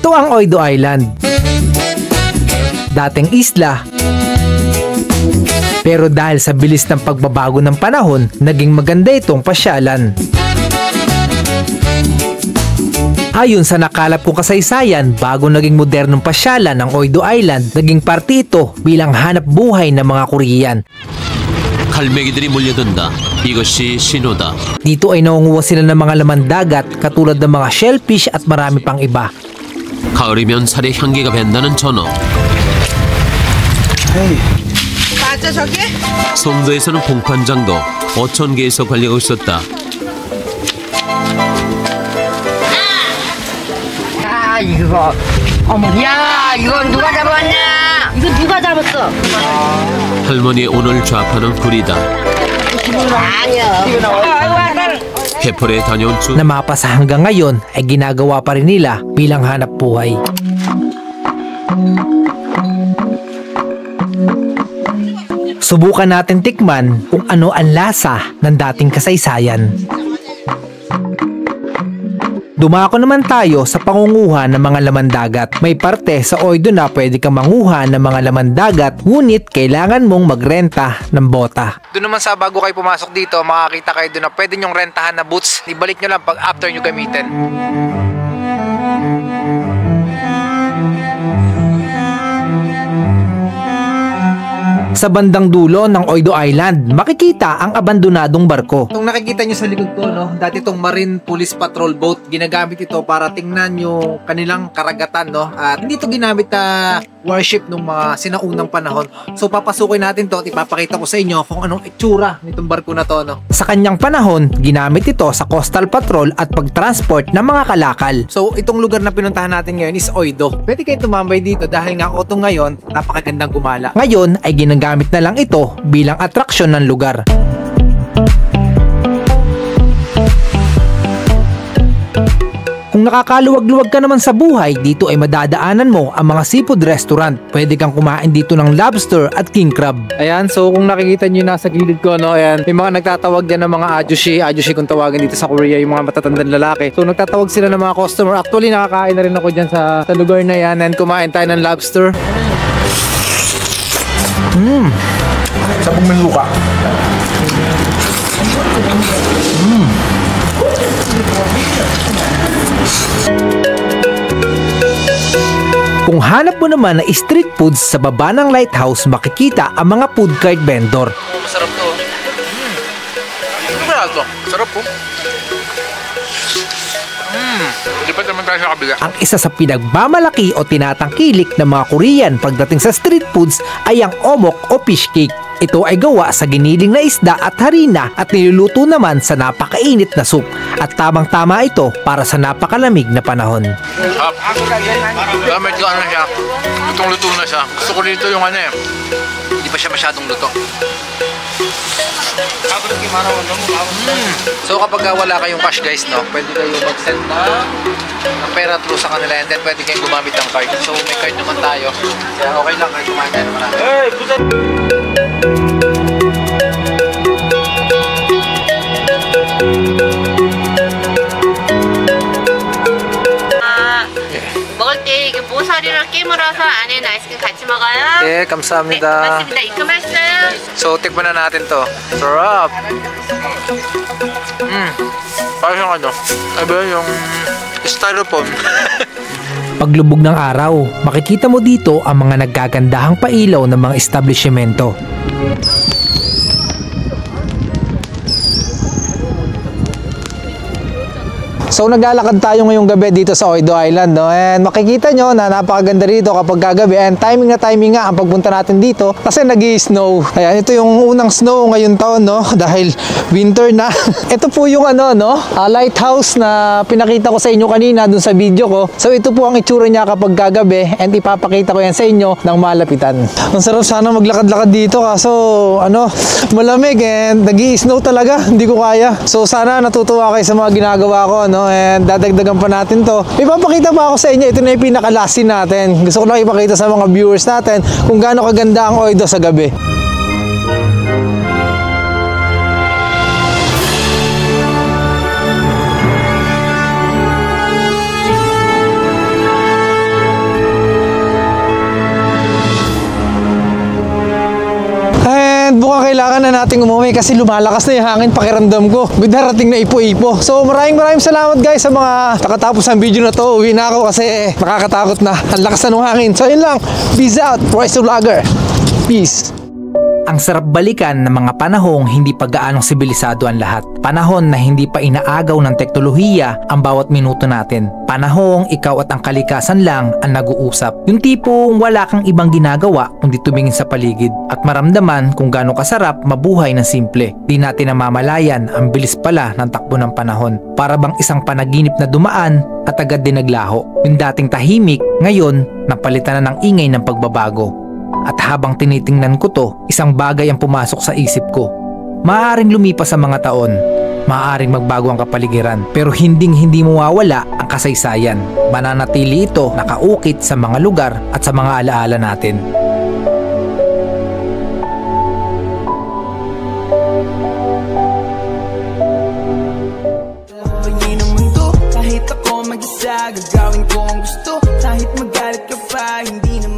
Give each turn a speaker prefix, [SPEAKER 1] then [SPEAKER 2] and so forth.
[SPEAKER 1] Ito ang Oido Island. Dating isla, pero dahil sa bilis ng pagbabago ng panahon, naging maganda itong pasyalan. Ayon sa nakalap kong kasaysayan, bago naging modernong pasyalan ng Oido Island, naging parte ito bilang hanap buhay ng mga Korean.
[SPEAKER 2] 갈매기들이 몰려든다. 이것이 신호다.
[SPEAKER 1] Dito ay nangunguha sila ng mga laman dagat katulad ng mga shellfish at marami pang iba.
[SPEAKER 2] 가을이면 살에 향기가 밴다는 전어.
[SPEAKER 3] 맞아 저게?
[SPEAKER 2] 송도에서는 봉판장도 5,000개에서 관리하고 있었다.
[SPEAKER 3] 야 이거 어머 야 이건 누가 잡았냐? 이거 누가 잡았어?
[SPEAKER 2] 할머니의 오늘 좌파는 구리다.
[SPEAKER 3] 아니야.
[SPEAKER 2] 해포레에 다녀온 쭉
[SPEAKER 1] Na mapasa hanggang ngayon ay ginagawa pa rin nila bilang hanap buhay. Subukan natin tikman kung ano ang lasa ng dating kasaysayan. Dumako naman tayo sa pangunguha ng mga laman dagat. May parte sa Oido na pwede kang manguha ng mga laman dagat, ngunit kailangan mong magrenta ng bota. Doon naman sa bago kayo pumasok dito, makakita kayo doon na pwede nyong rentahan na boots. Ibalik nyo lang pag after nyo gamitin. Sa bandang dulo ng Oido Island, makikita ang abandonadong barko. Itong nakikita nyo sa likod ko, no? Dati itong Marine Police Patrol Boat. Ginagamit ito para tingnan yung kanilang karagatan, no? At hindi ito ginamit na warship nung mga sinaunang panahon. So papasukin natin to at ipapakita ko sa inyo kung anong itsura nitong barko na to, no? Sa kanyang panahon, ginamit ito sa coastal patrol at pagtransport ng mga kalakal. So itong lugar na pinuntahan natin ngayon is Oido. Pwede kayo tumambay dito dahil nga ito ngayon, napakagandang gumala. Ngayon ay ginagamit na lang ito bilang atraksyon ng lugar. Kung nakakaluwag-luwag ka naman sa buhay, dito ay madadaanan mo ang mga seafood restaurant. Pwede kang kumain dito ng lobster at king crab. Ayan, so kung nakikita nyo nasa gilid ko, no, ayan, may mga nagtatawag dyan ng mga ajushi kung tawagin dito sa Korea, yung mga matatandang lalaki. So nagtatawag sila ng mga customer. Actually, nakakain na rin ako dyan sa lugar na yan, and kumain tayo ng lobster.
[SPEAKER 4] Sabong menluka.
[SPEAKER 1] Kung hanap mo naman na street foods sa baba ng lighthouse, makikita ang mga food cart vendor.
[SPEAKER 4] Masarap to. Ano to? Sarap po. Lipat naman tayo sa kabila.
[SPEAKER 1] Ang isa sa pinagmamalaki o tinatangkilik ng mga Korean pagdating sa street foods ay ang omok o fish cake. Ito ay gawa sa giniling na isda at harina at niluluto naman sa napakainit na soup. At tamang-tama ito para sa napakalamig na panahon.
[SPEAKER 4] Medyo ano siya, lutong-luto na siya. Gusto ko dito yung ano eh, hindi pa siya masyadong luto. So kapag wala kayong cash guys, no, pwede kayo mag-send ng pera through sa kanila and then pwede kayong gumamit ng card. So may card naman tayo. Kaya okay lang kahit kumain tayo naman natin.
[SPEAKER 5] 먹을 때 이게 모서리를 깨물어서 안에 아이스크림 같이 먹어요.
[SPEAKER 1] Eh,
[SPEAKER 5] 네,
[SPEAKER 1] kamsahamnida.
[SPEAKER 5] 맞습니다. 입금하시나요?
[SPEAKER 1] So, tikman na natin to. Sarap!
[SPEAKER 4] Parang yung ano, ano yung styrofoam.
[SPEAKER 1] Paglubog ng araw, makikita mo dito ang mga naggagandahang pailaw ng mga establishmento. So naglalakad tayo ngayong gabi dito sa Oido Island, no? And makikita nyo na napakaganda rito kapag kagabi. And timing nga ang pagpunta natin dito kasi nag-i-snow. Ayan, ito yung unang snow ngayong taon, no? Dahil winter na. Ito po yung ano, no? Lighthouse na pinakita ko sa inyo kanina dun sa video ko. So ito po ang itsura niya kapag kagabi and ipapakita ko yan sa inyo ng malapitan. Ang sarap sana maglakad-lakad dito kaso ano, malamig and nag-i-snow talaga. Hindi ko kaya. So sana natutuwa kayo sa mga ginagawa ko, no? And dadagdagan pa natin to. Ipapakita pa ako sa inyo, ito na yung pinaka-last scene natin. Gusto ko lang ipakita sa mga viewers natin kung gaano kaganda ang Oido sa gabi. kailangan na nating umuwi kasi lumalakas na yung hangin, pakiramdam ko. May darating na ipo-ipo. So maraming salamat guys sa mga nakatapos ng video na to. Uwi na ako kasi nakakatakot na. Ang lakas na ng hangin. So yun lang. Peace out. Royce the Vlogger. Peace.
[SPEAKER 6] Ang sarap balikan ng mga panahong hindi pa gaanong sibilisado ang lahat. Panahon na hindi pa inaagaw ng teknolohiya ang bawat minuto natin. Panahong ikaw at ang kalikasan lang ang nag-uusap. Yung tipong wala kang ibang ginagawa kundi tumingin sa paligid at maramdaman kung gaano kasarap mabuhay ng simple. Di natin namamalayan ang bilis pala ng takbo ng panahon. Para bang isang panaginip na dumaan at agad din naglaho. Yung dating tahimik, ngayon napalitan na ng ingay ng pagbabago. At habang tinitingnan ko to, isang bagay ang pumasok sa isip ko. Maaaring lumipas sa mga taon, maaaring magbago ang kapaligiran, pero hindi mawawala ang kasaysayan. Mananatili ito nakaukit sa mga lugar at sa mga alaala natin.
[SPEAKER 7] Kahit ako mag-isa, gagawin ko ang gusto. Kahit magalit ka pa, hindi na